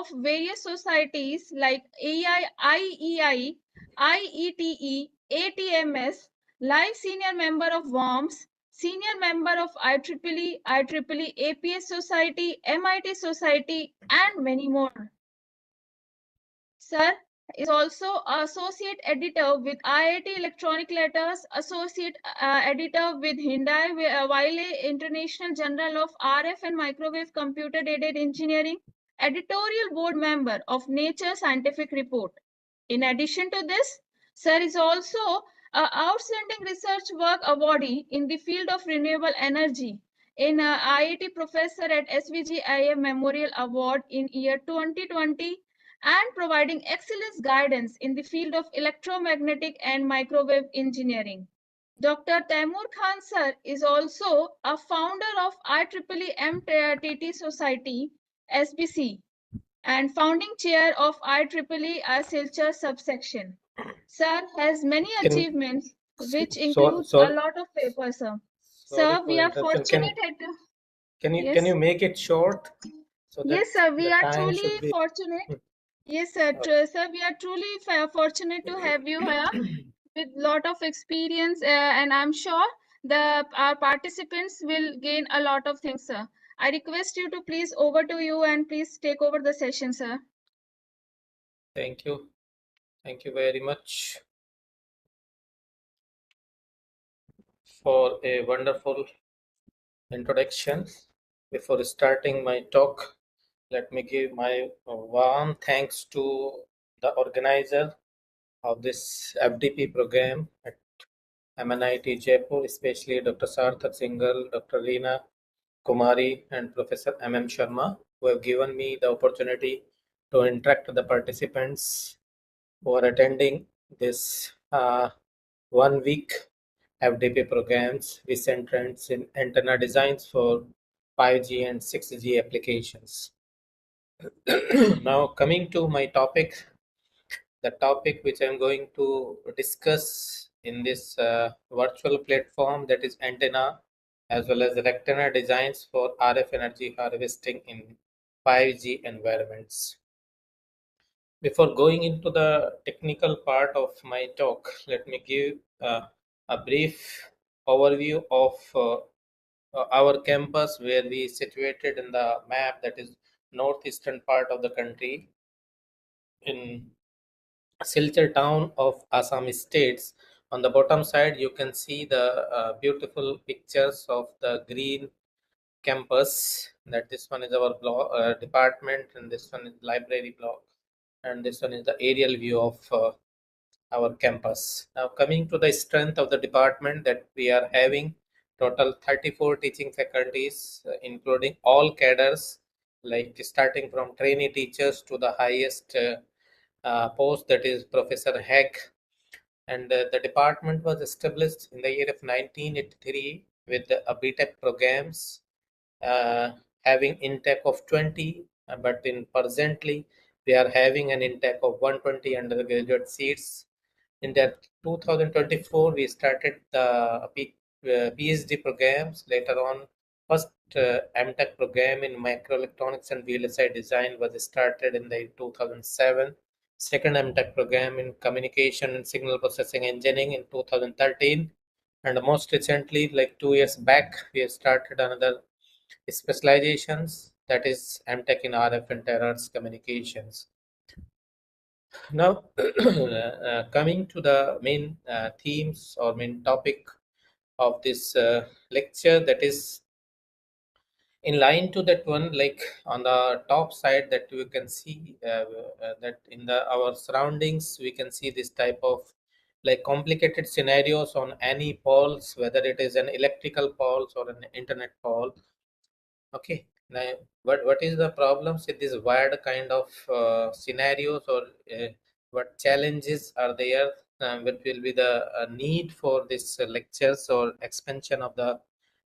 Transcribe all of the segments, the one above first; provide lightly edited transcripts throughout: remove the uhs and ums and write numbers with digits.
of various societies like IEI, IETE, ATMS, live senior member of WOMS, senior member of IEEE, APS Society, MIT Society, and many more. Sir is also associate editor with IIT Electronic Letters, associate editor with Hyundai Wiley International Journal of RF and Microwave Computer Aided Engineering, editorial board member of Nature Scientific Report. In addition to this, Sir is also an outstanding research work awardee in the field of renewable energy in IIT professor at SVGIM Memorial Award in year 2020 and providing excellence guidance in the field of electromagnetic and microwave engineering. Dr. Taimur Khan sir is also a founder of IEEE MTT Society, SBC, and founding chair of IEEE Silchar subsection. Sir has many Can achievements which so, includes a so lot of papers, sir. sorry Sir, for we are interruption. fortunate at Can you yes. make it short so that Yes, sir, we the are time truly should be? fortunate. Yes, sir. Okay. Sir, we are truly fortunate to have you here with lot of experience, and I'm sure our participants will gain a lot of things, sir. I request you to please over to you and please take over the session, sir. Thank you. Thank you very much for a wonderful introduction. Before starting my talk, let me give my warm thanks to the organizer of this FDP program at MNIT Jaipur, especially Dr. Sarthak Singhal, Dr. Reena Kumari, and Professor M.M. Sharma, who have given me the opportunity to interact with the participants who are attending this 1 week FDP programs, recent trends in antenna designs for 5G and 6G applications. Now, coming to my topic, the topic which I'm going to discuss in this virtual platform, that is antenna as well as rectangular designs for RF energy harvesting in 5G environments. Before going into the technical part of my talk, let me give a brief overview of our campus, where we situated in the map, that is northeastern part of the country in Silchar town of Assam states. On the bottom side, you can see the beautiful pictures of the green campus. That this one is our block, department, and this one is library block, and this one is the aerial view of our campus. Now, coming to the strength of the department, that we are having total 34 teaching faculties, including all cadres, like starting from trainee teachers to the highest post, that is Professor Heck. And the department was established in the year of 1983 with the BTech programs having intake of 20, but in presently we are having an intake of 120 undergraduate seats. In that 2024, we started the PhD programs. Later on, first MTech program in microelectronics and VLSI design was started in the 2007. Second MTech program in communication and signal processing engineering in 2013. And most recently, like 2 years back, we have started another specializations, that is MTech in RF and Terrors communications. Now, coming to the main themes or main topic of this lecture, that is in line to that one, like on the top side, that you can see that in the our surroundings, we can see this type of like complicated scenarios on any poles, whether it is an electrical poles or an internet pole. Okay, now what is the problems with this wired kind of scenarios, or what challenges are there? What will be the need for this lectures or expansion of the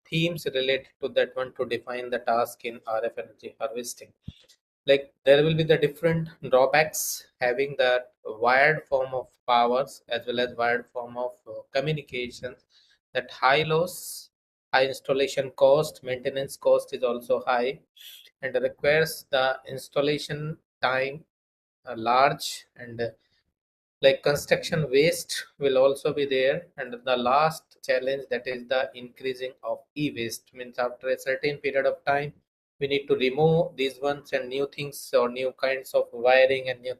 themes related to that one to define the task in RF energy harvesting? Like there will be the different drawbacks having that wired form of powers as well as wired form of communications, that high loss, high installation cost, maintenance cost is also high, and requires the installation time large, and like construction waste will also be there. And the last challenge, that is the increasing of e-waste, means after a certain period of time we need to remove these ones, and new things or new kinds of wiring and new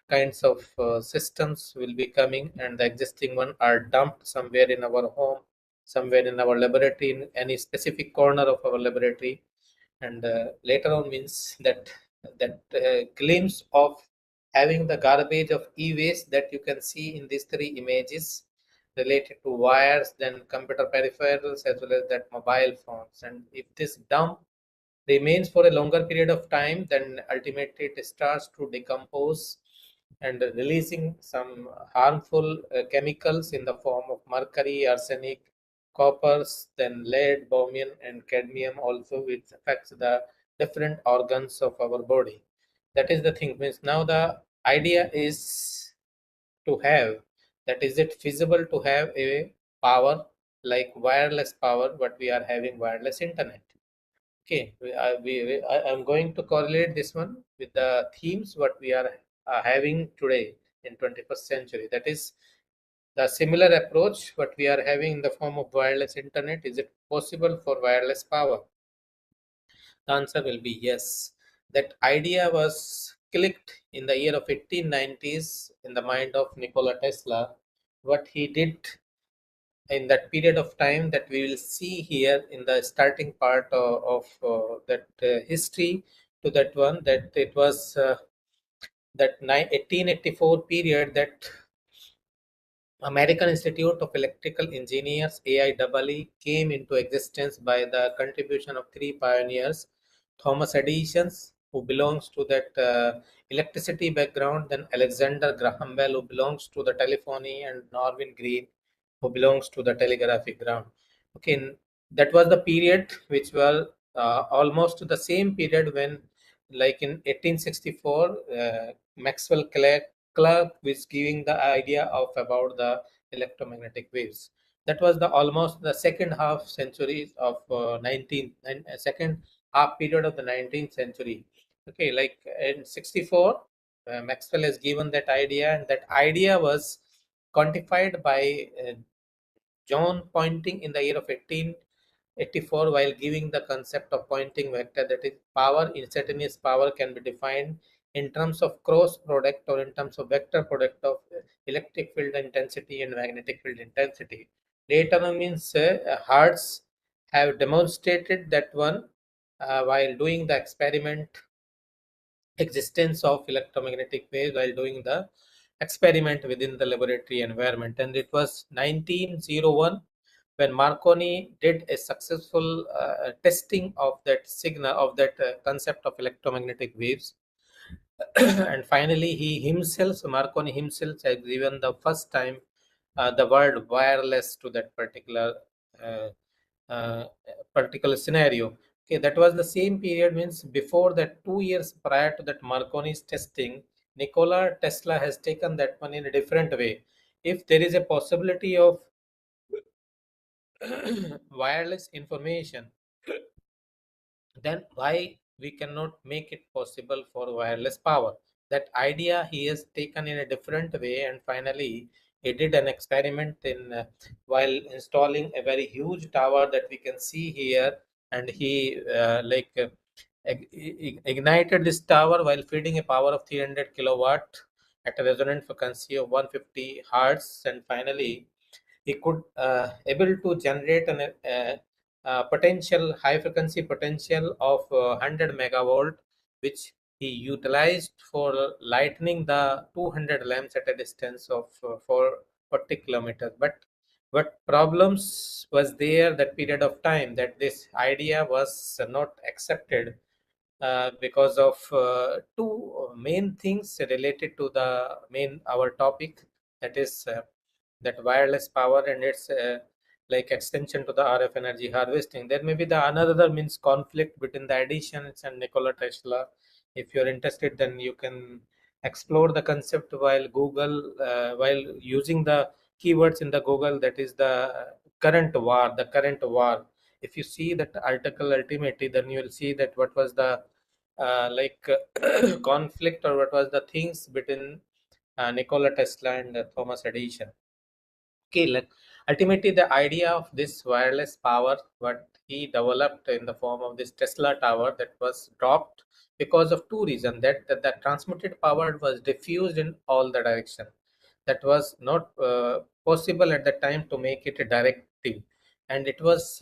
kinds of systems will be coming, and the existing one are dumped somewhere in our home, somewhere in our laboratory, in any specific corner of our laboratory. And later on means that glimpse of having the garbage of e-waste that you can see in these three images related to wires, then computer peripherals, as well as that mobile phones. And if this dump remains for a longer period of time, then ultimately it starts to decompose and releasing some harmful chemicals in the form of mercury, arsenic, coppers, then lead, bromine, and cadmium also, which affects the different organs of our body. That is the thing. Means now the idea is to have, that is it feasible to have a power like wireless power, but we are having wireless internet. Okay, I'm going to correlate this one with the themes what we are having today in 21st century. That is the similar approach what we are having in the form of wireless internet. Is it possible for wireless power? The answer will be yes. That idea was clicked in the year of 1890s in the mind of Nikola Tesla. What he did in that period of time, that we will see here in the starting part of that history to that one, that it was that 1884 period, that American Institute of Electrical Engineers AIEE came into existence by the contribution of three pioneers: Thomas Edison, who belongs to that electricity background, then Alexander Graham Bell, who belongs to the telephony, and Norwin Green, who belongs to the telegraphic ground. Okay, that was the period which was almost the same period when, like in 1864, Maxwell Clark was giving the idea of about the electromagnetic waves. That was the almost the second half century of 19th and second half period of the 19th century. Okay, like in 64, Maxwell has given that idea, and that idea was quantified by John Pointing in the year of 1884, while giving the concept of Pointing vector, that is power, instantaneous power can be defined in terms of cross product or in terms of vector product of electric field intensity and magnetic field intensity. Later on means Hertz have demonstrated that one while doing the experiment existence of electromagnetic waves while doing the experiment within the laboratory environment. And it was 1901 when Marconi did a successful testing of that signal of that concept of electromagnetic waves. And finally he himself, Marconi himself, has given the first time the word wireless to that uh, uh, particular scenario. Okay, that was the same period, means before that, 2 years prior to that Marconi's testing, Nikola Tesla has taken that one in a different way. If there is a possibility of wireless information, then why we cannot make it possible for wireless power? That idea he has taken in a different way, and finally he did an experiment in while installing a very huge tower that we can see here. And he ignited this tower while feeding a power of 300 kilowatt at a resonant frequency of 150 hertz. And finally he could able to generate potential high frequency potential of 100 megavolt, which he utilized for lightening the 200 lamps at a distance of 40 kilometers. But what problems was there that period of time, that this idea was not accepted because of two main things related to the main our topic, that is that wireless power and its like extension to the RF energy harvesting. There may be the another means conflict between the Edisons and Nikola Tesla. If you're interested, then you can explore the concept while Google, while using the keywords in the Google, that is the current war, the current war. If you see that article ultimately, then you will see that what was the conflict, or what was the things between Nikola Tesla and Thomas Edison. Okay, like ultimately the idea of this wireless power, what he developed in the form of this Tesla tower, that was dropped because of two reasons. That the transmitted power was diffused in all the direction. That was not possible at the time to make it directive, and it was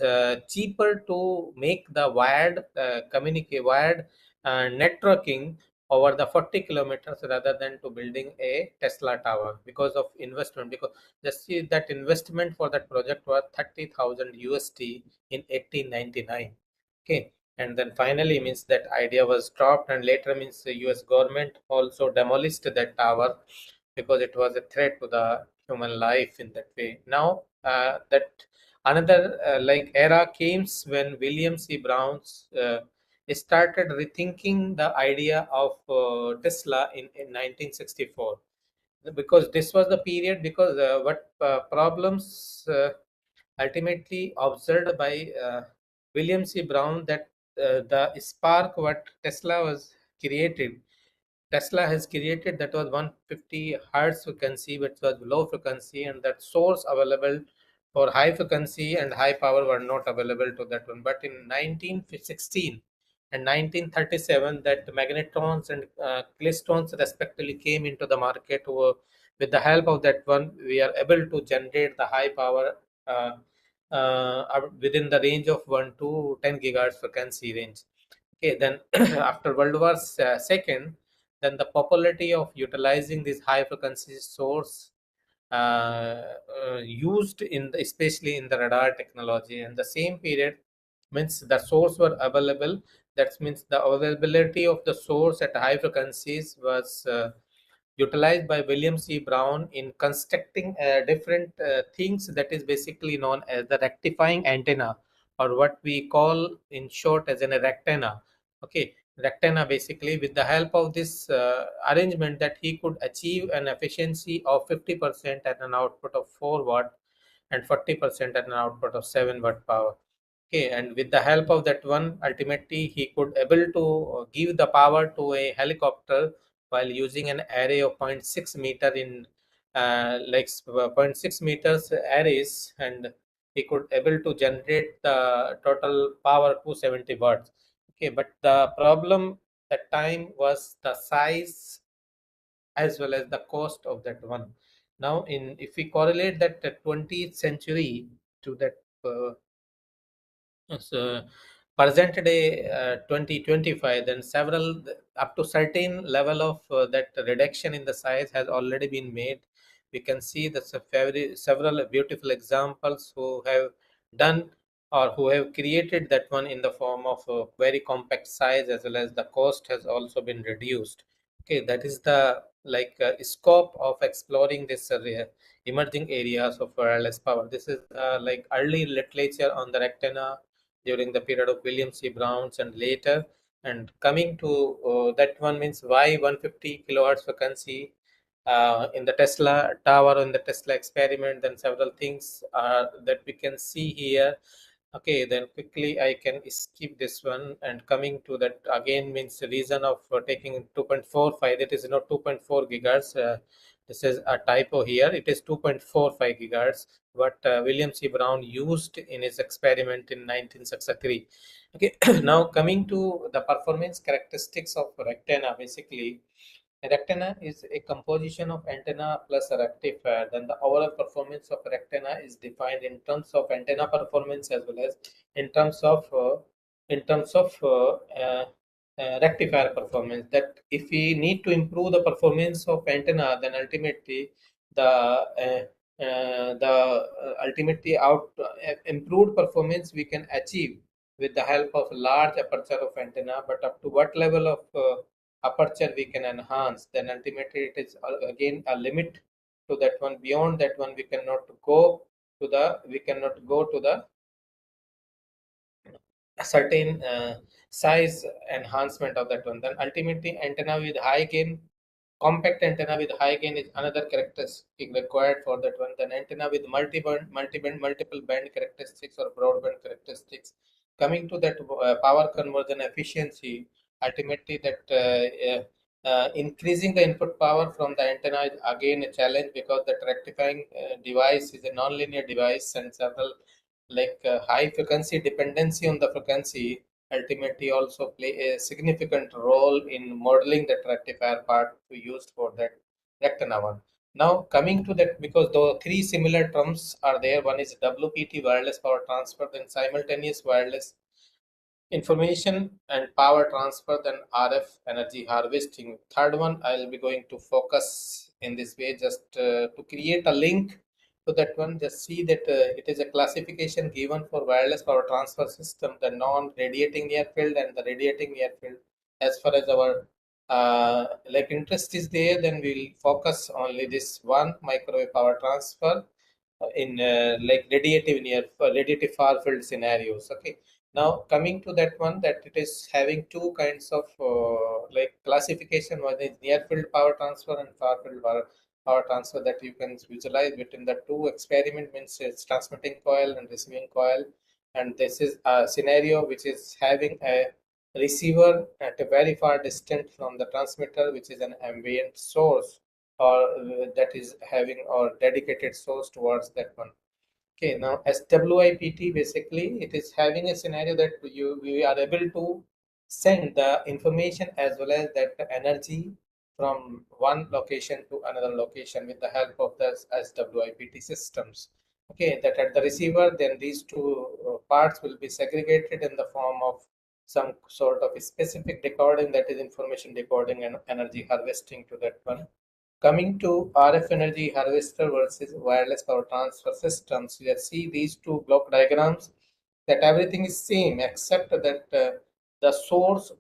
cheaper to make the wired communicate wired networking over the 40 kilometers rather than to building a Tesla tower because of investment. Because just see that investment for that project was 30,000 USD in 1899. Okay, and then finally means that idea was dropped, and later means the US government also demolished that tower because it was a threat to the human life in that way. Now that another era came when William C. Brown's started rethinking the idea of Tesla in 1964, because this was the period, because what problems ultimately observed by William C. Brown, that the spark what Tesla has created, that was 150 hertz frequency, which was low frequency, and that source available for high frequency and high power were not available to that one. But in 1916 and 1937, that magnetrons and klystrons respectively came into the market. With the help of that one, we are able to generate the high power within the range of 1 to 10 gigahertz frequency range. Okay, then after World War II, then the popularity of utilizing this high frequency source used especially in the radar technology, and the same period means the source were available. That means the availability of the source at high frequencies was utilized by William C. Brown in constructing different things that is basically known as the rectifying antenna, or what we call in short as an rectenna. Okay, rectenna, basically with the help of this arrangement, that he could achieve an efficiency of 50% at an output of 4 watt and 40% at an output of 7 watt power. Okay, and with the help of that one, ultimately he could able to give the power to a helicopter while using an array of zero point 0.6 meter in zero point 0.6 meters arrays, and he could able to generate the total power 270 watts. Okay, but the problem that time was the size as well as the cost of that one. Now, in if we correlate that 20th century to that so present day 2025, then several up to certain level of that reduction in the size has already been made. We can see that several beautiful examples who have done or who have created that one in the form of a very compact size, as well as the cost has also been reduced. Okay, that is the scope of exploring this emerging areas of wireless power. This is early literature on the rectenna during the period of William C. Brown's and later. And coming to that one means why 150 kilohertz frequency in the Tesla tower, in the Tesla experiment, then several things that we can see here. Okay, then quickly I can skip this one, and coming to that again means the reason of taking 2.45, that is not 2.4 gigahertz. This is a typo here. It is 2.45 gigahertz, what William C. Brown used in his experiment in 1963. Okay, now coming to the performance characteristics of rectenna, basically a rectenna is a composition of antenna plus a rectifier. Then the overall performance of rectenna is defined in terms of antenna performance as well as in terms of rectifier performance. That if we need to improve the performance of antenna, then ultimately the ultimately out improved performance we can achieve with the help of large aperture of antenna. But up to what level of aperture we can enhance, then ultimately it is again a limit to that one. Beyond that one, we cannot go to the certain size enhancement of that one. Then ultimately antenna with high gain, compact antenna with high gain is another characteristic required for that one. Then antenna with multiple band characteristics or broadband characteristics. Coming to that power conversion efficiency, ultimately that increasing the input power from the antenna is again a challenge, because that rectifying device is a nonlinear device, and several high frequency dependency on the frequency ultimately also play a significant role in modeling that rectifier part to used for that rectangle one. Now coming to that, because the three similar terms are there, one is WPT, wireless power transfer, then simultaneous wireless information and power transfer, then RF energy harvesting. Third one I'll be going to focus in this way, just to create a link to that one. Just see that it is a classification given for wireless power transfer system, the non-radiating near field and the radiating near field. As far as our interest is there, then we'll focus only this one, microwave power transfer in radiative far field scenarios. Okay, now coming to that one, that it is having two kinds of classification. One is near field power transfer and far field power transfer, that you can visualize between the two experiment, means it's transmitting coil and receiving coil. And this is a scenario which is having a receiver at a very far distant from the transmitter, which is an ambient source, or that is having or dedicated source towards that one. Okay, now SWIPT, basically it is having a scenario that we are able to send the information as well as that energy from one location to another location with the help of the SWIPT systems. Okay, that at the receiver, then these two parts will be segregated in the form of some sort of specific decoding, that is information decoding and energy harvesting to that one. Coming to RF energy harvester versus wireless power transfer systems, you see these two block diagrams, that everything is same except that the source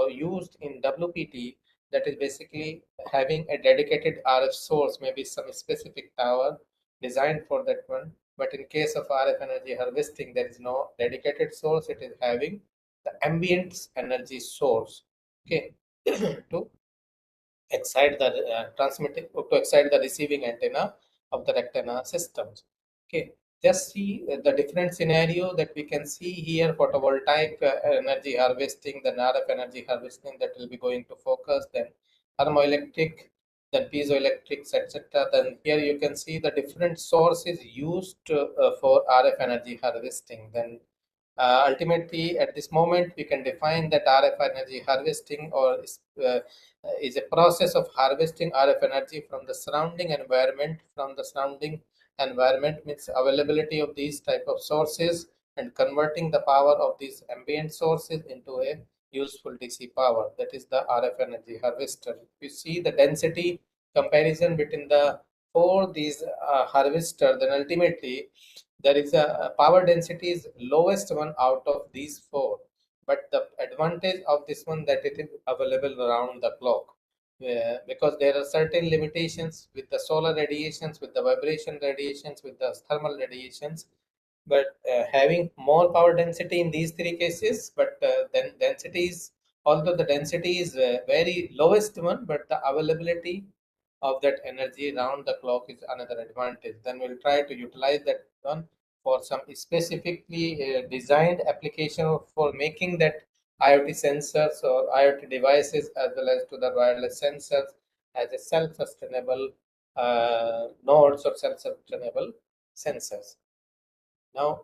used in WPT, that is basically having a dedicated RF source, maybe some specific tower designed for that one. But in case of RF energy harvesting, there is no dedicated source. It is having the ambient energy source. Okay, to excite the transmitting to excite the receiving antenna of the rectangular systems. Okay, just see the different scenario that we can see here: photovoltaic energy harvesting, then RF energy harvesting, that will be going to focus, then thermoelectric, then piezoelectrics, etc. Then here you can see the different sources used for RF energy harvesting. Then ultimately, at this moment, we can define that RF energy harvesting is a process of harvesting RF energy from the surrounding environment. From the surrounding environment means availability of these type of sources, and converting the power of these ambient sources into a useful DC power. That is the RF energy harvester. If you see the density comparison between the four these harvester, then ultimately there is a power density is lowest one out of these four. But the advantage of this one, that it is available around the clock, because there are certain limitations with the solar radiations, with the vibration radiations, with the thermal radiations. But having more power density in these three cases, but then densities, although the density is very lowest one, but the availability of that energy round the clock is another advantage. Then we'll try to utilize that one for some specifically designed application for making that IoT sensors or IoT devices, as well as to the wireless sensors, as a self-sustainable nodes or self-sustainable sensors. Now,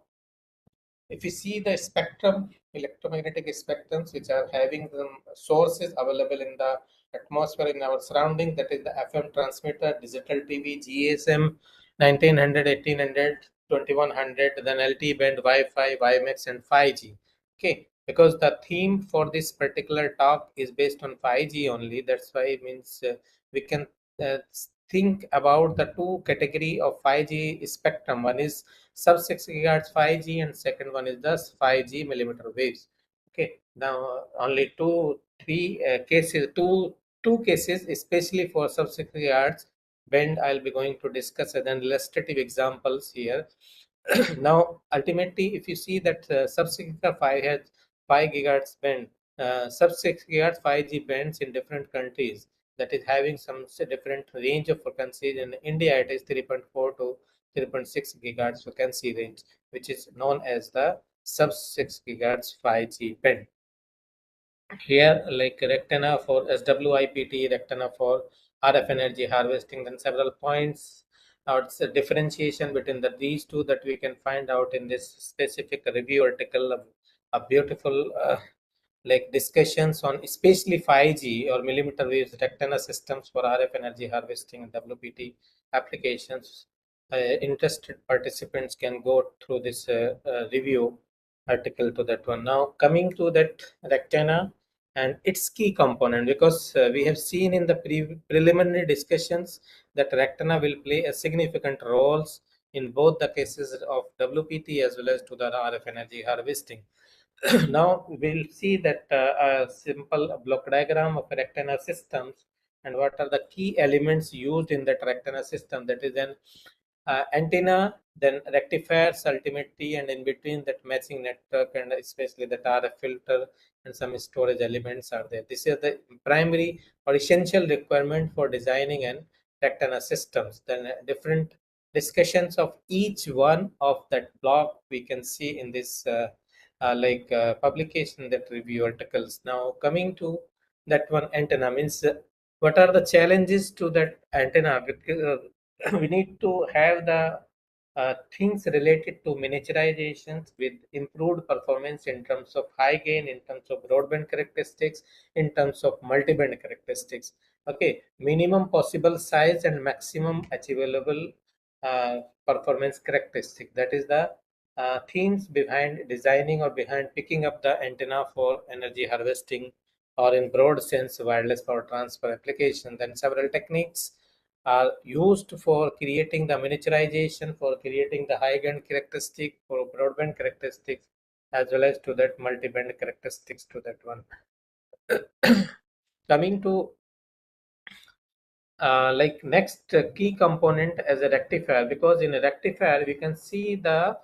if you see the spectrum, electromagnetic spectrums, which are having some sources available in the atmosphere in our surrounding, that is the FM transmitter, digital TV, GSM, 1900, 1800, 2100, then LTE band, Wi-Fi, WiMAX, and 5G. Okay, because the theme for this particular talk is based on 5G only. That's why it means we can uh, think about the two category of 5G spectrum. One is sub 6 gigahertz 5G, and second one is the 5G millimeter waves. Okay, now only three cases, two cases, especially for sub 6 gigahertz band, I'll be going to discuss as an illustrative examples here. Now, ultimately, if you see that sub 6 gigahertz 5 gigahertz band, sub 6 gigahertz 5G bands in different countries, that is having some different range of frequencies. In India, it is 3.4 to 3.6 gigahertz frequency range, which is known as the sub 6 gigahertz 5G band. here like rectenna for SWIPT, rectenna for RF energy harvesting, then several points. It's a differentiation between these two that we can find out in this specific review article. A beautiful like discussions on especially 5G or millimeter waves rectenna systems for RF energy harvesting and WPT applications. Interested participants can go through this review article to that one. Now coming to that rectenna and its key component, because we have seen in the preliminary discussions that rectenna will play a significant roles in both the cases of WPT as well as to the RF energy harvesting. Now we'll see that a simple block diagram of rectangular systems and what are the key elements used in that rectangular system. That is an antenna, then rectifiers ultimately, and in between that matching network, and especially the RF filter and some storage elements are there. This is the primary or essential requirement for designing an rectangular systems. Then different discussions of each one of that block we can see in this publication that review articles. Now coming to that one antenna means what are the challenges to that antenna? Because we need to have the things related to miniaturizations with improved performance in terms of high gain, in terms of broadband characteristics, in terms of multiband characteristics. Okay, minimum possible size and maximum achievable performance characteristic. That is the themes behind designing or behind picking up the antenna for energy harvesting or in broad sense wireless power transfer application. Then several techniques are used for creating the miniaturization, for creating the high band characteristic, for broadband characteristics, as well as to that multi-band characteristics to that one. Coming to like next key component as a rectifier, because in a rectifier we can see the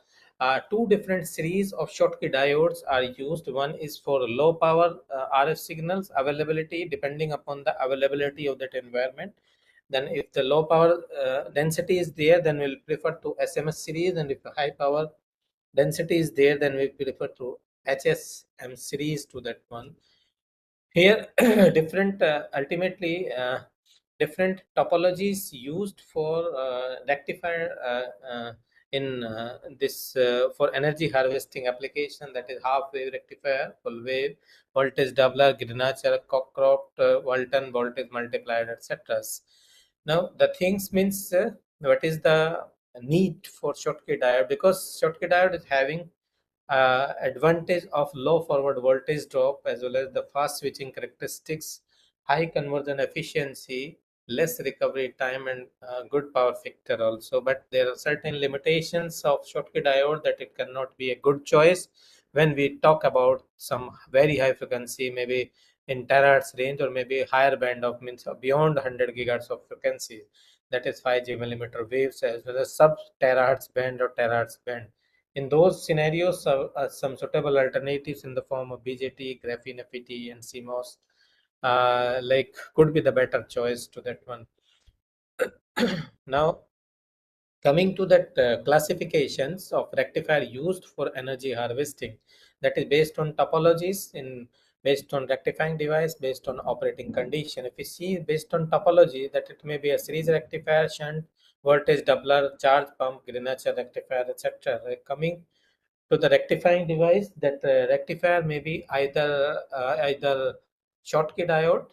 two different series of Schottky diodes are used. One is for low power RF signals availability depending upon the availability of that environment. Then if the low power density is there, then we'll prefer to SMS series, and if the high power density is there, then we prefer to HSM series to that one. Here different ultimately different topologies used for rectifier in this for energy harvesting application, that is half wave rectifier, full wave, voltage doubler, Greenacher, cropped, Walton voltage multiplier, etc. Now the things means what is the need for Schottky diode, because Schottky diode is having advantage of low forward voltage drop as well as the fast switching characteristics, high conversion efficiency, less recovery time, and good power factor also. But there are certain limitations of Schottky diode that it cannot be a good choice when we talk about some very high frequency, maybe in terahertz range or maybe higher band of means beyond 100 gigahertz of frequency, that is 5G millimeter waves, as well as sub terahertz band or terahertz band. In those scenarios, some suitable alternatives in the form of BJT, graphene FET, and CMOS, like could be the better choice to that one. Now, coming to that classifications of rectifier used for energy harvesting, that is based on topologies in based on rectifying device, based on operating condition. If we see based on topology, that it may be a series rectifier, shunt, voltage doubler, charge pump, Greenacher rectifier, etc. Coming to the rectifying device, that rectifier may be either Schottky diode,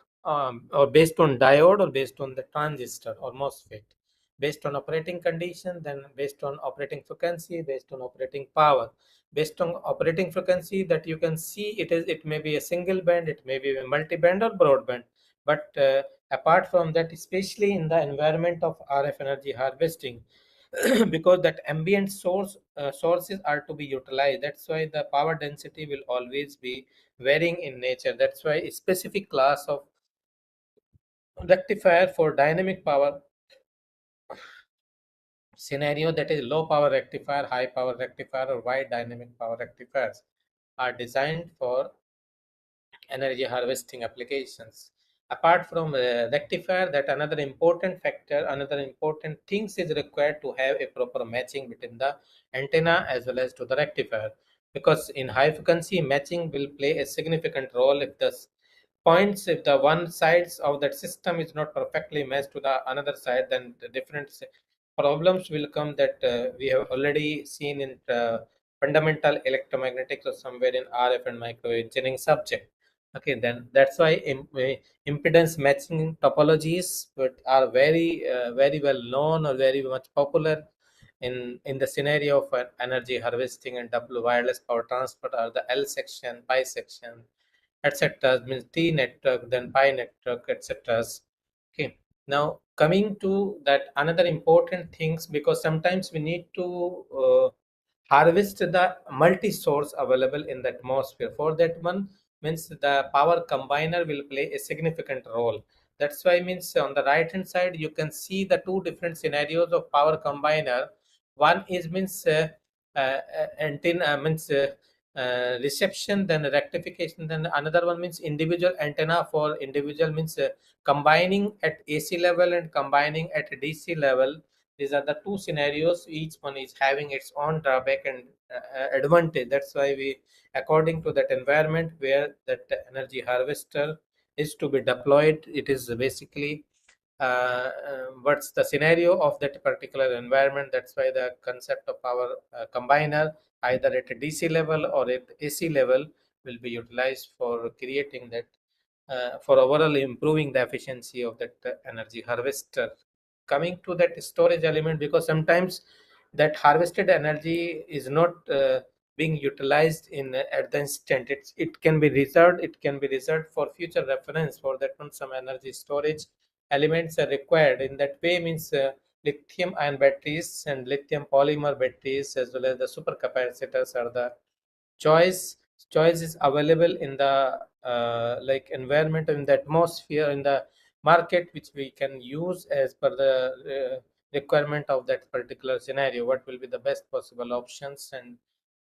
or based on diode, or based on the transistor or MOSFET, based on operating condition, then based on operating frequency, based on operating power. Based on operating frequency, that you can see it may be a single band, it may be a multi-band or broadband. But apart from that, especially in the environment of RF energy harvesting, because that ambient sources are to be utilized, that's why the power density will always be varying in nature. That's why a specific class of rectifier for dynamic power scenario, that is low power rectifier, high power rectifier, or wide dynamic power rectifiers, are designed for energy harvesting applications. Apart from rectifier, that another important factor, another important things is required to have a proper matching between the antenna as well as to the rectifier. because in high frequency matching will play a significant role if points, if the one sides of that system is not perfectly matched to the another side, then the different problems will come that we have already seen in fundamental electromagnetics or somewhere in RF and microwave engineering subject. Okay, then that's why impedance matching topologies but are very well known or very much popular in the scenario of energy harvesting and double wireless power transfer, or the L section, pi section, etc. Means T network, then pi network, etc. Okay. Now coming to that another important things, because sometimes we need to harvest the multi-source available in the atmosphere. For that one means the power combiner will play a significant role. That's why means on the right hand side you can see the two different scenarios of power combiner. One is means antenna means reception, then rectification, then another one means individual antenna for individual means combining at AC level and combining at DC level. These are the two scenarios. Each one is having its own drawback and advantage. That's why we, according to that environment where that energy harvester is to be deployed, it is basically what's the scenario of that particular environment. That's why the concept of power combiner, either at a DC level or at AC level, will be utilized for creating that, for overall improving the efficiency of that energy harvester. Coming to that storage element, because sometimes that harvested energy is not being utilized in at the instant. It can be reserved, it can be reserved for future reference. For that one, some energy storage elements are required. In that way means lithium ion batteries and lithium polymer batteries, as well as the supercapacitors, are the choice choice is available in the like environment, in the atmosphere, in the market, which we can use as per the requirement of that particular scenario. What will be the best possible options? And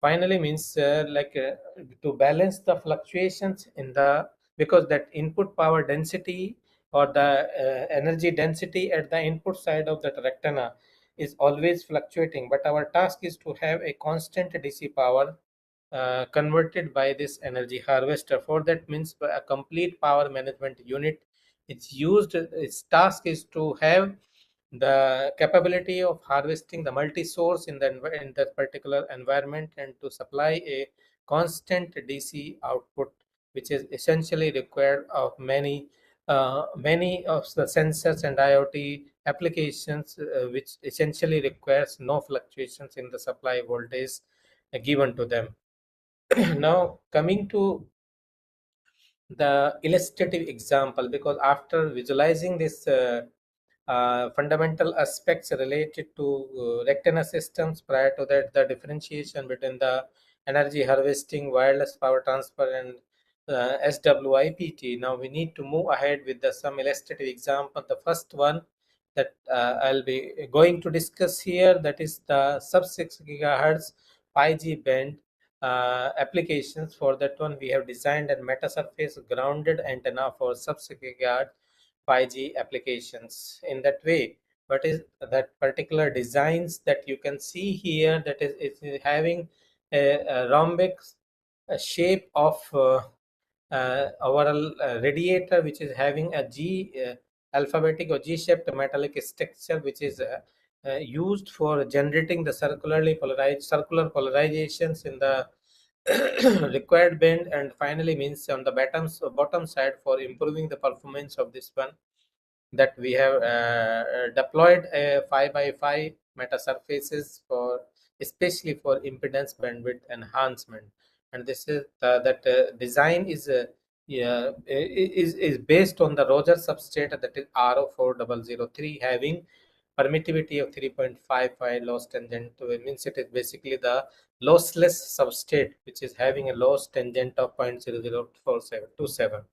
finally means to balance the fluctuations in the, because that input power density or the energy density at the input side of that rectangle is always fluctuating, but our task is to have a constant DC power converted by this energy harvester. For that means a complete power management unit, it's used, its task is to have the capability of harvesting the multi-source in the in that particular environment, and to supply a constant DC output, which is essentially required of many of the sensors and IoT applications, which essentially requires no fluctuations in the supply voltage given to them. Now coming to the illustrative example, because after visualizing this fundamental aspects related to rectangular systems, prior to that the differentiation between the energy harvesting, wireless power transfer, and SWIPT, now we need to move ahead with the some illustrative example. The first one that I'll be going to discuss here, that is the sub 6 gigahertz 5G band applications. For that one, we have designed a metasurface grounded antenna for sub-6 gigahertz 5G applications. In that way, what is that particular designs that you can see here, that is having a rhombic shape of overall radiator, which is having a G alphabetic or G-shaped metallic structure, which is used for generating the circular polarizations in the required band. And finally means on the bottom side, for improving the performance of this one, that we have deployed a 5 by 5 meta surfaces for, especially for impedance bandwidth enhancement. And this is that design is yeah, is based on the Roger substrate, that is RO4003, having permittivity of 3.55, loss tangent to, it means it is basically the lossless substrate, which is having a loss tangent of 0.004727.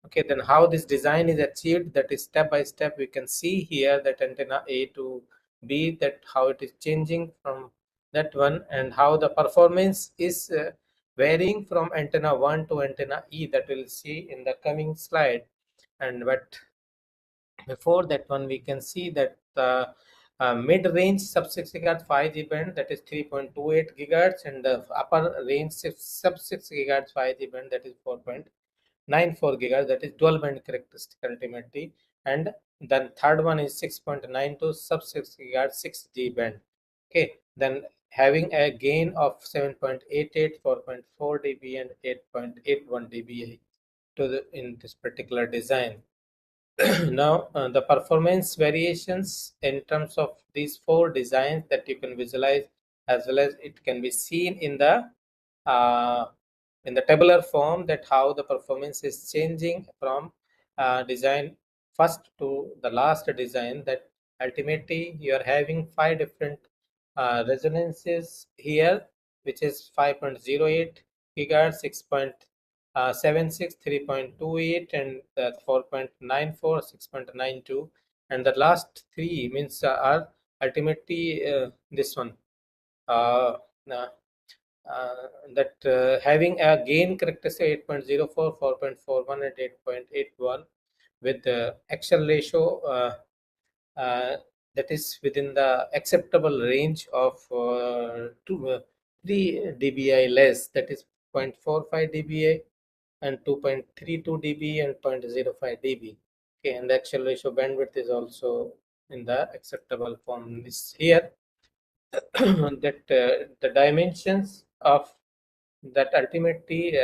Okay, then how this design is achieved, that is step by step. We can see here that antenna A to B, that how it is changing from that one, and how the performance is varying from antenna 1 to antenna E, that we'll see in the coming slide. And but before that one, we can see that mid-range sub-6 gigahertz 5G band, that is 3.28 gigahertz, and the upper range sub-6 gigahertz 5G band, that is 4.94 gigahertz, that is dual band characteristic ultimately. And then third one is 6.92 sub-6 gigahertz 6G band. Okay, then having a gain of 7.88, 4.4 dB, and 8.81 dBi to in this particular design. Now, the performance variations in terms of these four designs that you can visualize, as well as it can be seen uh, in the tabular form, that how the performance is changing from design first to the last design. That ultimately you are having five different resonances here, which is 5.08 gigahertz, 6.76, 3.28, and 4.94, 6.92, and the last three means are ultimately this one. Uh, uh, that having a gain characteristic 8.04, 4.41, and 8.81, with the actual ratio uh, that is within the acceptable range of 3 dBi less, that is 0.45 dBi and 2.32 dB and 0.05 dB. Okay, and the actual ratio bandwidth is also in the acceptable form. This here that the dimensions of that ultimately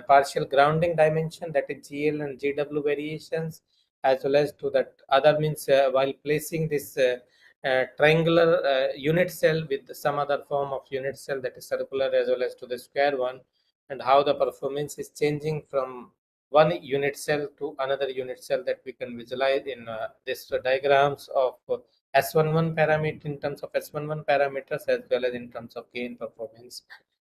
partial grounding dimension, that is GL and GW variations, as well as to that other means while placing this triangular unit cell with some other form of unit cell, that is circular, as well as to the square one, and how the performance is changing from one unit cell to another unit cell, that we can visualize in this diagrams of S11 parameter, in terms of S11 parameters, as well as in terms of gain performance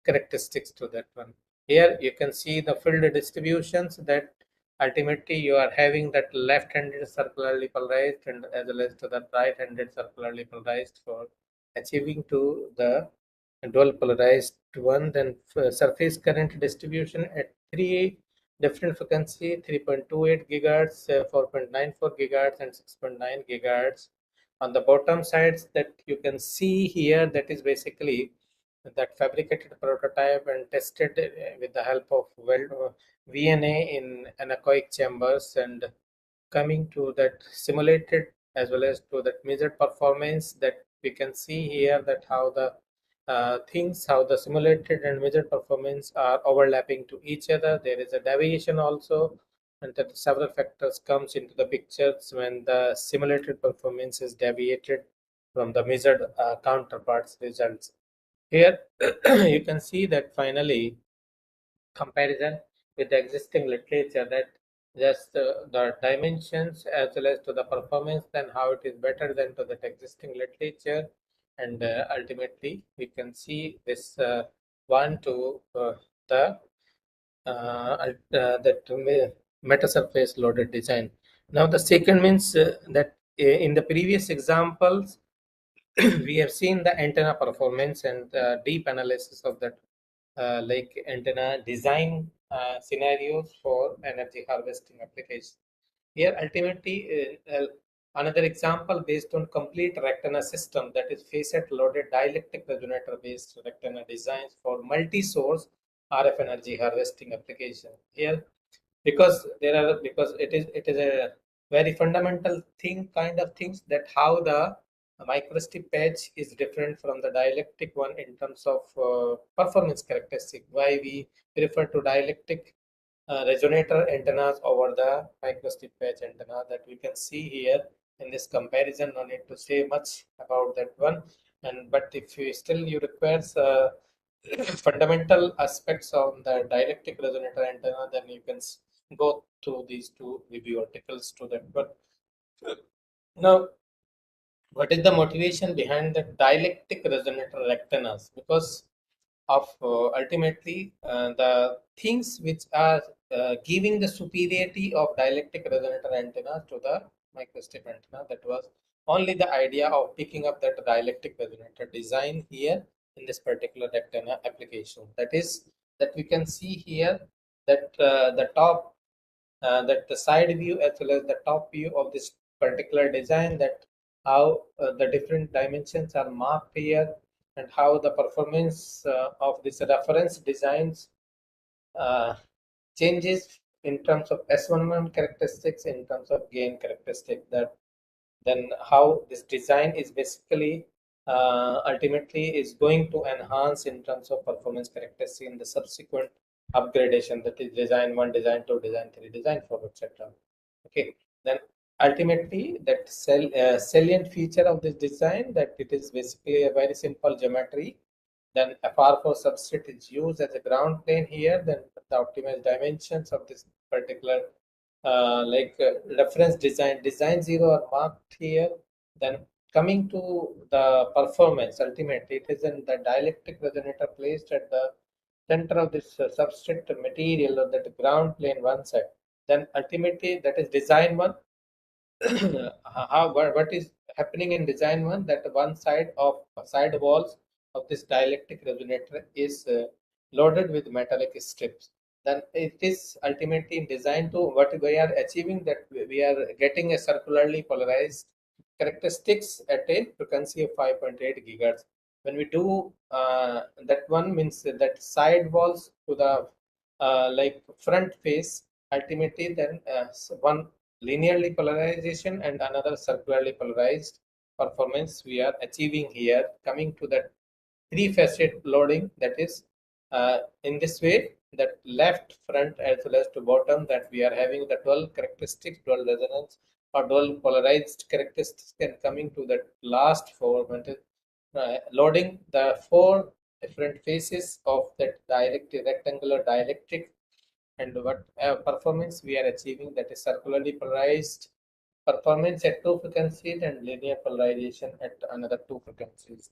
characteristics to that one. Here you can see the field distributions, that ultimately you are having that left-handed circularly polarized and as well as to the right-handed circularly polarized for achieving to the dual polarized one. Then surface current distribution at three different frequency, 3.28 gigahertz, 4.94 gigahertz, and 6.9 gigahertz. On the bottom sides that you can see here, that is basically that fabricated prototype and tested with the help of VNA in anechoic chambers, and coming to that simulated as well as to that measured performance, that we can see here, that how the how the simulated and measured performance are overlapping to each other. There is a deviation also, and that several factors comes into the pictures when the simulated performance is deviated from the measured counterparts results. Here you can see that finally comparison with the existing literature, that just the dimensions as well as to the performance, then how it is better than to that existing literature. And ultimately we can see this one to the that meta surface loaded design. Now the second means that in the previous examples we have seen the antenna performance and deep analysis of that like antenna design scenarios for energy harvesting applications. Here ultimately another example based on complete rectenna system, that is facet loaded dielectric resonator based rectenna designs for multi-source RF energy harvesting application. Here because it is a very fundamental thing kind of things, that how the microstrip patch is different from the dielectric one in terms of performance characteristic, why we prefer to dielectric resonator antennas over the microstrip patch antenna, that we can see here in this comparison. No need to say much about that one. And but if you still you require fundamental aspects of the dielectric resonator antenna, then you can go through these two review articles to that. But now, what is the motivation behind the dielectric resonator antennas? Because of ultimately the things which are giving the superiority of dielectric resonator antenna to the microstrip antenna. That was only the idea of picking up that dielectric resonator design here in this particular antenna application. That is that we can see here that the top that the side view as well as the top view of this particular design, that how the different dimensions are marked here, and how the performance of this reference designs uh, changes in terms of S11 characteristics, in terms of gain characteristic. That then how this design is basically ultimately is going to enhance in terms of performance characteristic in the subsequent upgradation, that is design 1, design 2, design 3, design 4, etc. Okay, then ultimately that salient feature of this design, that it is basically a very simple geometry. Then FR4 substrate is used as a ground plane here. Then the optimized dimensions of this particular reference design 0 are marked here. Then coming to the performance, ultimately it is in the dielectric resonator placed at the center of this substrate material, or that ground plane one side. Then ultimately that is design 1. What is happening in design 1, that one side walls of this dielectric resonator is loaded with metallic strips. Then it is ultimately in design 2, what we are achieving, that we are getting a circularly polarized characteristics at a frequency of 5.8 gigahertz. When we do that, one means that side walls to the front face, ultimately then one linearly polarization and another circularly polarized performance we are achieving here, coming to that three facet loading, that is in this way, that left, front, as well as to bottom, that we are having the dual characteristics, dual resonance or dual polarized characteristics, and coming to that last four, loading the four different faces of that rectangular dielectric, and what performance we are achieving, that is circularly polarized performance at two frequencies and linear polarization at another two frequencies.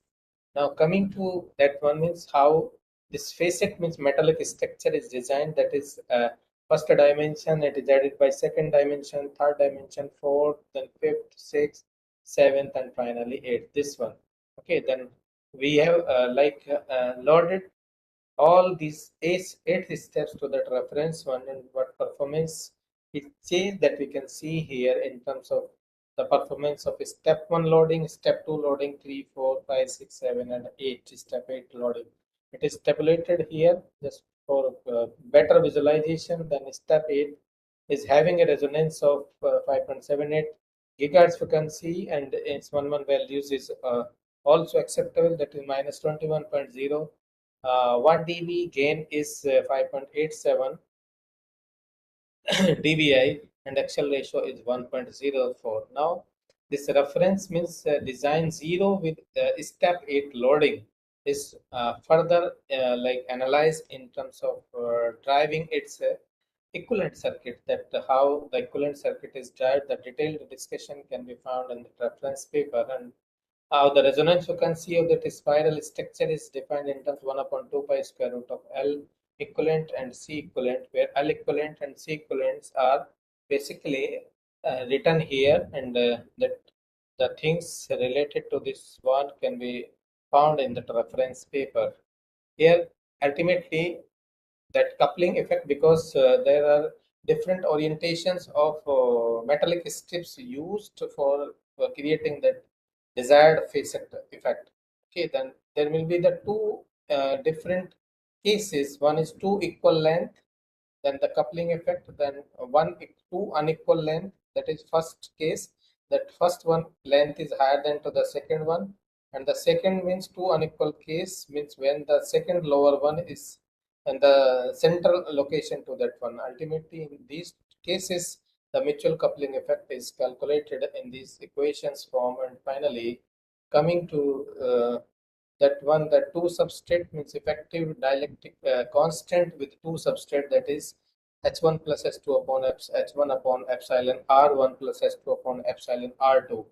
Now coming to that one means how this facet means metallic structure is designed, that is first dimension, it is added by second dimension, third dimension, fourth, then fifth, sixth, seventh, and finally eighth, this one. Okay, then we have loaded all these eight steps to that reference one, and what performance is change that we can see here in terms of the performance of step 1 loading, step 2 loading, 3, 4, 5, 6, 7, and 8, step 8 loading. It is tabulated here just for better visualization. Then step 8 is having a resonance of 5.78 gigahertz frequency, and its 1 values is also acceptable, that is minus 21.0. 1 dB gain is 5.87 dBi, and axial ratio is 1.04. Now, this reference means design 0 with step 8 loading is further analyzed in terms of driving its equivalent circuit, that how the equivalent circuit is driven. The detailed discussion can be found in the reference paper, and how the resonance frequency of that spiral structure is defined in terms of 1 upon 2 pi square root of L equivalent and C equivalent, where L equivalent and C equivalents are basically written here, and that the things related to this one can be found in the reference paper. Here, ultimately, that coupling effect, because there are different orientations of metallic strips used for creating that desired facet effect. Okay, then there will be the two different cases. One is two equal length, then the coupling effect, then two unequal length, that is first case, that first one length is higher than to the second one, and the second means two unequal case means when the second lower one is and the central location to that one. Ultimately, in these cases, the mutual coupling effect is calculated in these equations form, and finally coming to that one, that two substrate means effective dielectric constant with two substrate, that is h1 plus h2 upon h1 upon epsilon r1 plus h2 upon epsilon r2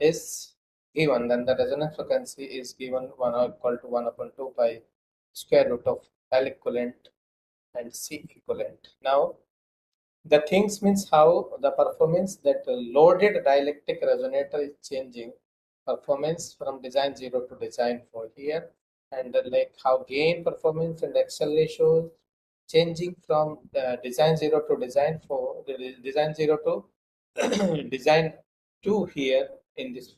is given. Then the resonance frequency is given 1 equal to 1 upon 2 pi square root of L equivalent and C equivalent. Now the things means how the performance, that loaded dielectric resonator is changing performance from design 0 to design 4 here, and how gain performance and axial ratios changing from design 0 to design 4, design 0 to design 2 here, in this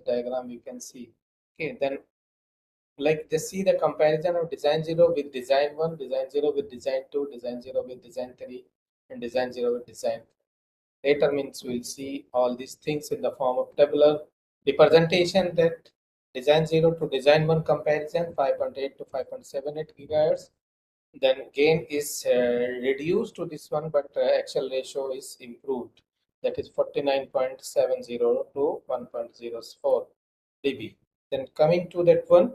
diagram you can see. Okay, then like just see the comparison of design 0 with design 1, design 0 with design 2, design 0 with design 3, and design 0 with design 4. Later means we'll see all these things in the form of tabular representation, that design 0 to design 1 comparison 5.8 to 5.78 gigahertz. Then gain is reduced to this one, but actual ratio is improved. That is 49.70 to 1.04 dB. Then coming to that one,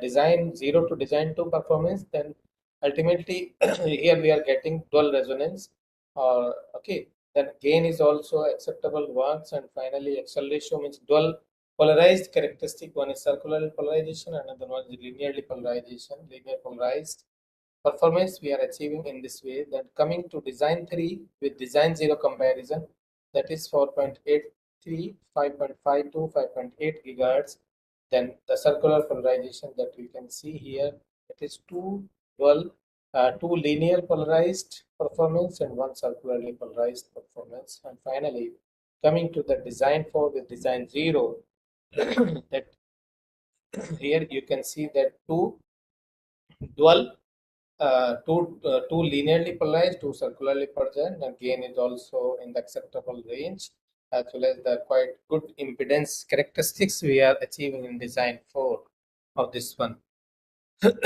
design 0 to design 2 performance, then ultimately here we are getting dual resonance. Okay, then gain is also acceptable once, and finally excel ratio means dual polarized characteristic. One is circular polarization, another one is linearly polarization, linear polarized performance we are achieving in this way. Then coming to design 3 with design 0 comparison, that is 4.83, 5.52, 5.8 gigahertz. Then the circular polarization that we can see here, it is two linear polarized performance and one circularly polarized performance. And finally, coming to the design 4 with design 0, that here you can see that dual two linearly polarized, two circularly polarized, and gain is also in the acceptable range, as well as the quite good impedance characteristics we are achieving in design 4 of this one.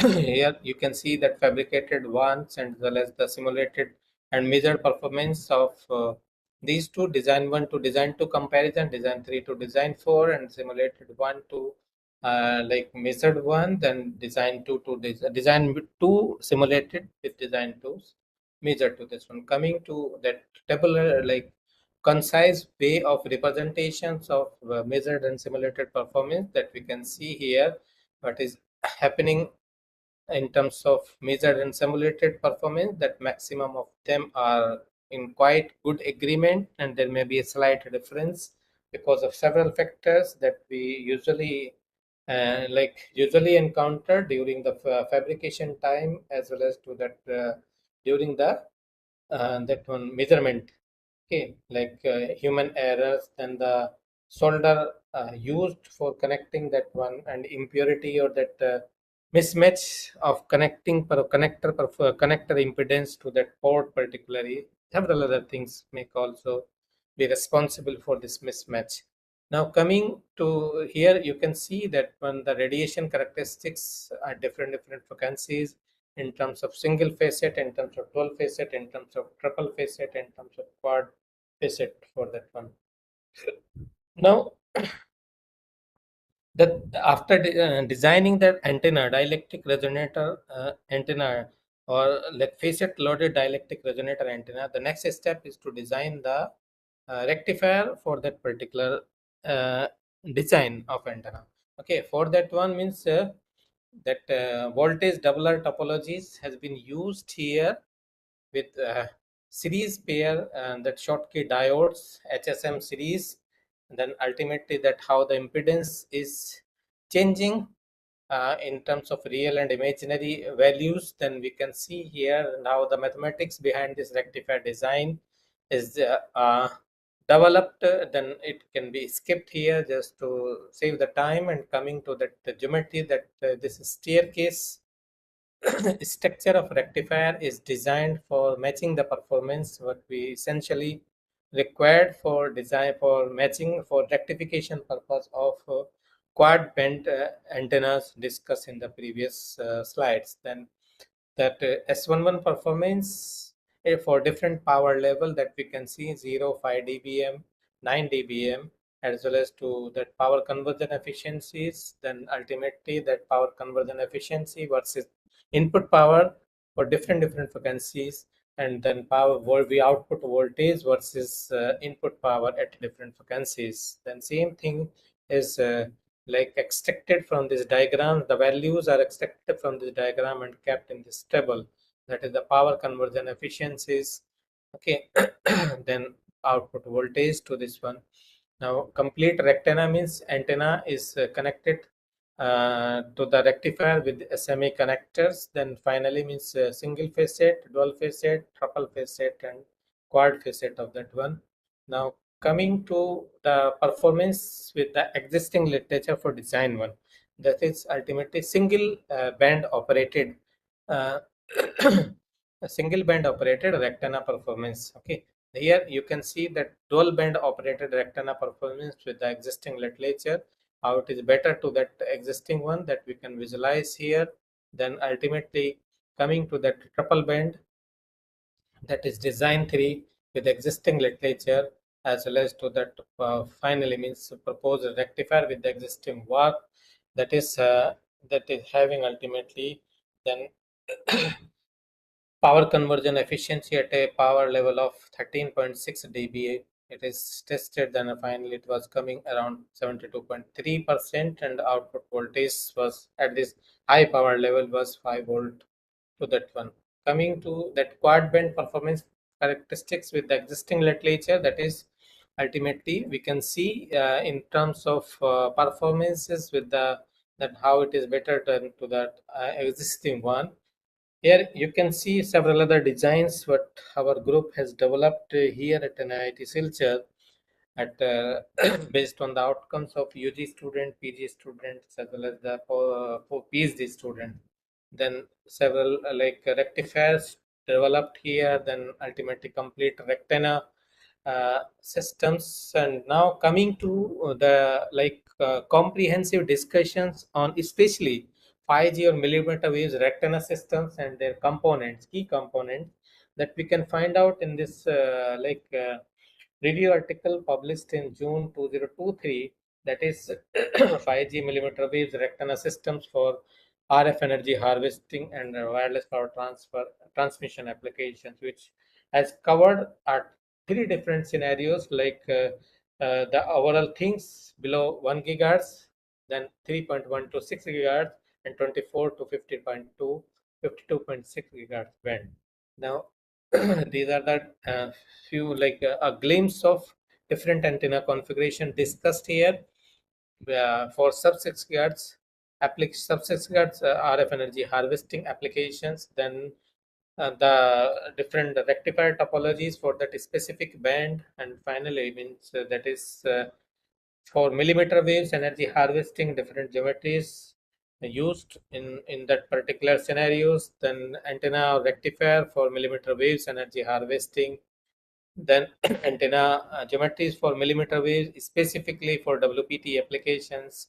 Here you can see that fabricated ones and as well as the simulated and measured performance of these two, design 1 to design 2 comparison, design 3 to design 4, and simulated 1 to like measured 1, then design 2 to design 2 simulated with design 2 measured to this one. Coming to that tabular like concise way of representations of measured and simulated performance that we can see here, what is happening in terms of measured and simulated performance, that maximum of them are in quite good agreement, and there may be a slight difference because of several factors that we usually encounter during the fabrication time, as well as to that during the that one measurement. Okay, like human errors, then the solder used for connecting that one, and impurity or that mismatch of connector impedance to that port particularly. Several other things may also be responsible for this mismatch. Now coming to here, you can see that when the radiation characteristics are different frequencies, in terms of single facet, in terms of dual facet, in terms of triple facet, in terms of quad facet for that one. Now, that after designing that antenna, dielectric resonator antenna, or like facet loaded dielectric resonator antenna, the next step is to design the rectifier for that particular uh, design of antenna. Okay, for that one means that voltage doubler topologies has been used here with series pair and that Schottky diodes HSM series, and then ultimately that how the impedance is changing in terms of real and imaginary values. Then we can see here now the mathematics behind this rectifier design is developed. Then it can be skipped here just to save the time, and coming to that the geometry, that this staircase structure of rectifier is designed for matching the performance what we essentially required for design for matching for rectification purpose of quad band antennas discussed in the previous slides. Then that S11 performance for different power level that we can see 0, 5 dBm, 9 dBm, as well as to that power conversion efficiencies. Then ultimately that power conversion efficiency versus input power for different frequencies, and then power we output voltage versus input power at different frequencies. Then same thing is like extracted from this diagram. The values are extracted from this diagram and kept in this table, that is the power conversion efficiencies. Okay, then output voltage to this one. Now complete rectangle means antenna is connected to the rectifier with semi connectors. Then finally means single facet, dual facet, triple facet, and quad facet of that one. Now coming to the performance with the existing literature for design one, that is ultimately single band operated, uh, a single band operated rectangular performance. Okay, here you can see that dual band operated rectangular performance with the existing literature, how it is better to that existing one that we can visualize here. Then ultimately coming to that triple band, that is design 3 with existing literature, as well as to that finally means proposed rectifier with the existing work, that is having ultimately then power conversion efficiency at a power level of 13.6 dBA. It is tested, then finally it was coming around 72.3%, and output voltage was at this high power level was 5 volt to that one. Coming to that quad band performance characteristics with the existing literature, that is ultimately we can see in terms of performances with the that how it is better than to that existing one. Here you can see several other designs what our group has developed here at NIT Silchar at based on the outcomes of UG student, PG students, as well as the for PhD student. Then several rectifiers developed here. Then ultimately complete rectangular systems. And now coming to the comprehensive discussions on especially 5G or millimeter waves rectangular systems and their components, key components that we can find out in this review article published in June 2023, that is 5G millimeter waves rectangular systems for RF energy harvesting and wireless power transmission applications, which has covered three different scenarios the overall things below 1 gigahertz, then 3.1 to 6 gigahertz, and 24 to 50.2, 52.6 gigahertz band. Now, these are the few a glimpse of different antenna configuration discussed here for sub 6 gigahertz sub 6 gigahertz RF energy harvesting applications. Then the different rectifier topologies for that specific band, and finally means that is for millimeter waves energy harvesting different geometries used in that particular scenarios. Then antenna rectifier for millimeter waves energy harvesting, then antenna geometries for millimeter waves specifically for WPT applications,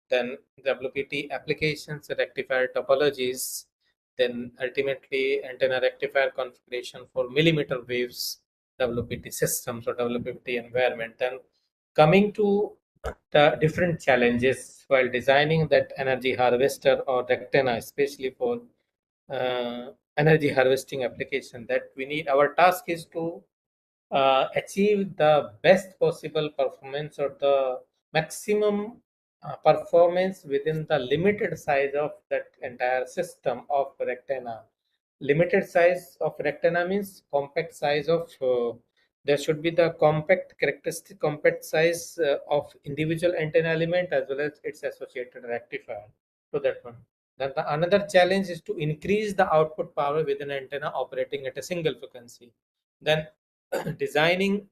then WPT applications rectifier topologies, then ultimately antenna rectifier configuration for millimeter waves WPT systems or WPT environment. Then coming to the different challenges while designing that energy harvester or rectenna, especially for energy harvesting application, that we need, our task is to achieve the best possible performance or the maximum performance within the limited size of that entire system of rectangle. Limited size of rectangle means compact size of there should be the compact characteristic compact size of individual antenna element as well as its associated rectifier to that one. Then the another challenge is to increase the output power within antenna operating at a single frequency. Then designing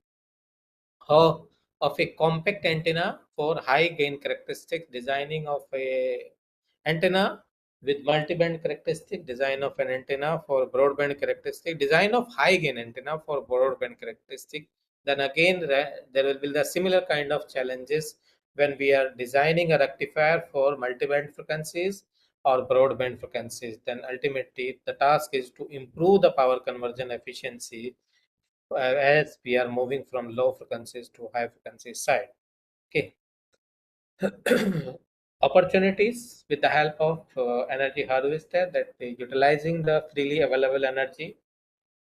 of a compact antenna for high gain characteristic, designing of a antenna with multi-band characteristic, design of an antenna for broadband characteristic, design of high gain antenna for broadband characteristic. Then again there will be the similar kind of challenges when we are designing a rectifier for multi-band frequencies or broadband frequencies. Then ultimately the task is to improve the power conversion efficiency as we are moving from low frequencies to high frequency side. Okay. Opportunities with the help of energy harvester, that utilizing the freely available energy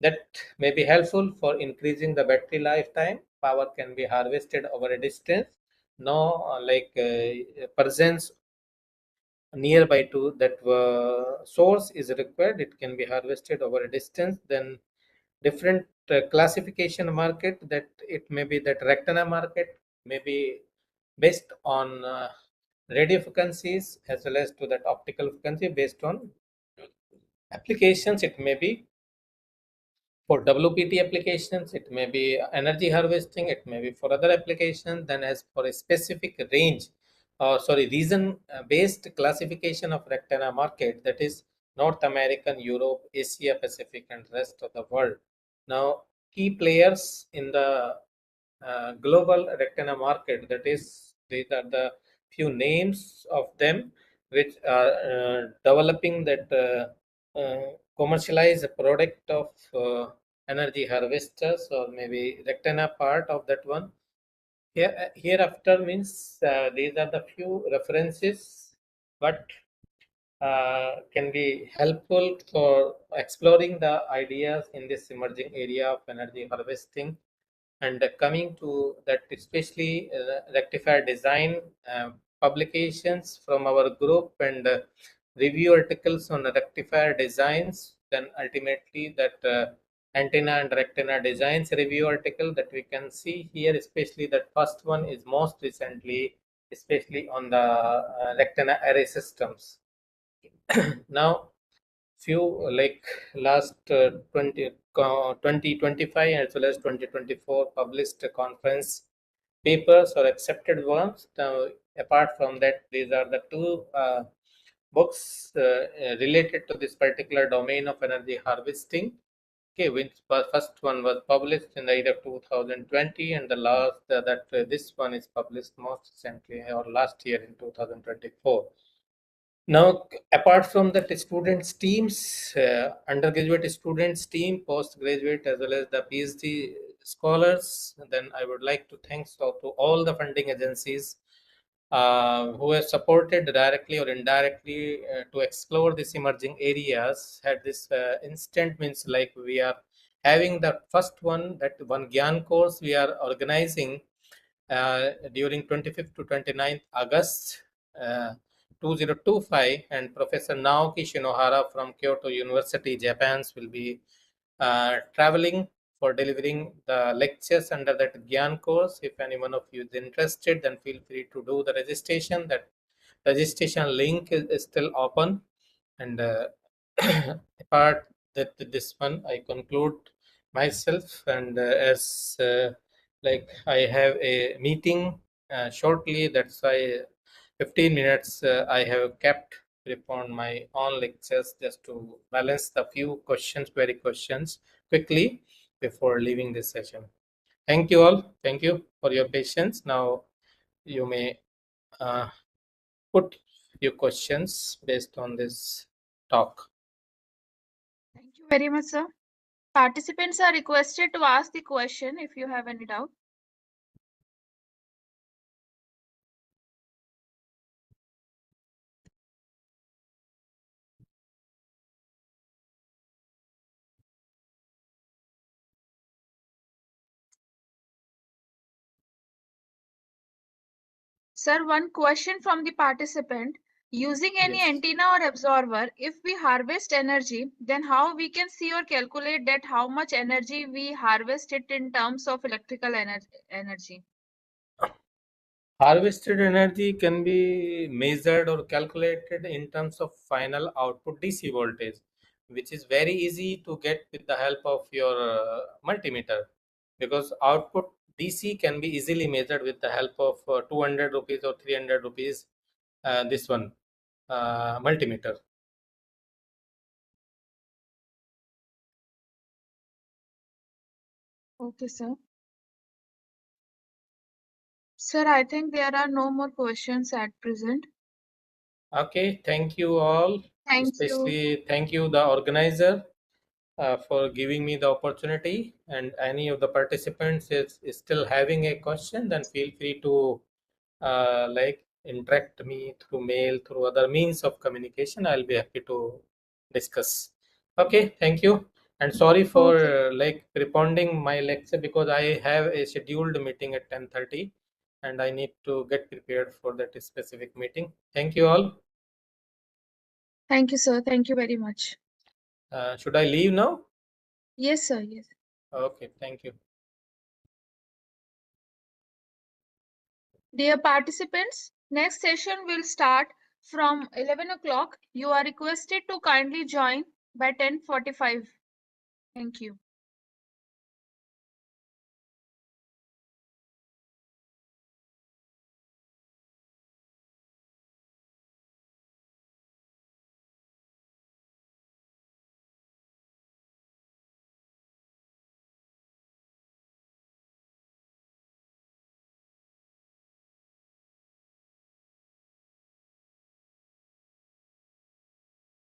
that may be helpful for increasing the battery lifetime. Power can be harvested over a distance. No presence nearby to that source is required. It can be harvested over a distance. Then different classification market, that it may be that rectangular market may be based on radio frequencies as well as to that optical frequency based on applications. It may be For WPT applications, it may be energy harvesting, it may be for other applications. Then as for a specific range, reason based classification of rectenna market, that is North American, Europe, Asia Pacific, and rest of the world. Now, key players in the global rectenna market, that is, these are the few names of them which are developing that commercialize a product of energy harvesters, or maybe rectenna part of that one. Hereafter means these are the few references, but can be helpful for exploring the ideas in this emerging area of energy harvesting. And coming to that, especially rectifier design publications from our group, and review articles on rectifier designs, then ultimately that antenna and rectenna designs review article that we can see here, especially that first one is most recently, especially on the rectenna array systems. Now, few like last 2025 as well as 2024 published conference papers or accepted ones. Now, apart from that, these are the two books related to this particular domain of energy harvesting. Okay, which first one was published in the year of 2020, and the last this one is published most recently or last year in 2024. Now, apart from that, students teams, undergraduate students team, postgraduate as well as the PhD scholars, then I would like to thank to all the funding agencies who have supported directly or indirectly to explore these emerging areas. At this instant means like we are having the first one, that one Gyan course we are organizing during 25th to 29th August 2025, and Professor Naoki Shinohara from Kyoto University, Japan, will be traveling for delivering the lectures under that Gyan course. If any one of you is interested, then feel free to do the registration. That registration link is still open. And apart that this one, I conclude myself, and as like I have a meeting shortly, that's why 15 minutes I have kept upon my own lectures just to balance the few questions, query questions quickly before leaving this session. Thank you all. Thank you for your patience. Now you may uh, put your questions based on this talk. Thank you very much, sir. Participants are requested to ask the question if you have any doubt. Sir, one question from the participant. Using any Yes. antenna or absorber, if we harvest energy, then how we can see or calculate that how much energy we harvested in terms of electrical energy? Harvested energy can be measured or calculated in terms of final output DC voltage, which is very easy to get with the help of your multimeter, because output DC can be easily measured with the help of 200 rupees or 300 rupees this one multimeter. Okay, sir. Sir, I think there are no more questions at present. Okay, thank you all. Thank you. Especially thank you the organizer for giving me the opportunity. And any of the participants is still having a question, then feel free to like interact me through mail, through other means of communication. I'll be happy to discuss. Okay, thank you. And sorry for Okay. like responding my lecture, because I have a scheduled meeting at 10:30 and I need to get prepared for that specific meeting. Thank you all. Thank you, sir. Thank you very much. Should I leave now? Yes, sir. Yes. Okay, thank you. Dear participants, next session will start from 11 o'clock. You are requested to kindly join by 10:45. Thank you.